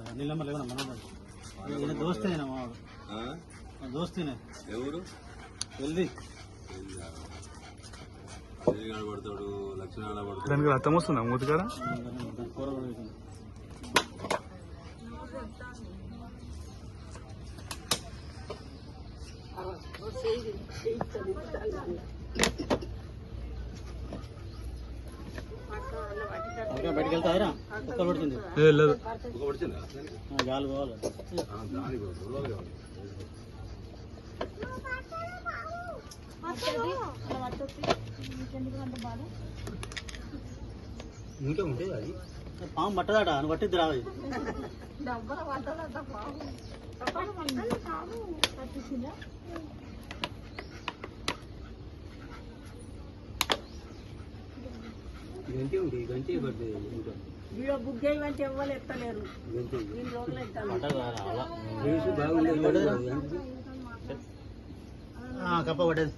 Anil number లేవన్నా మన దోస్తేనా మావాడు దోస్తేనే ఎవరు వెళ్ది పడతాడు లక్షణాలు పడతాడు దానికి రక్తం వస్తుందా మూతికాడ కూర కూడా వేసింది బయటకు వెళ్తారా కుక్క పడుతుంది లేదు గాలి పోవాలి ఇంకా ఉంటుంది అది పాము పట్టదాట అని పట్టిద్ది రావాలి గంటే ఉంటుంది గంటే పడుతుంది వీడియో బుక్ చేయమంటే ఎవరు ఎత్తలేరు ఇన్ని రోజులు ఎత్తాలి బాగుంది కప్ప పడ్డది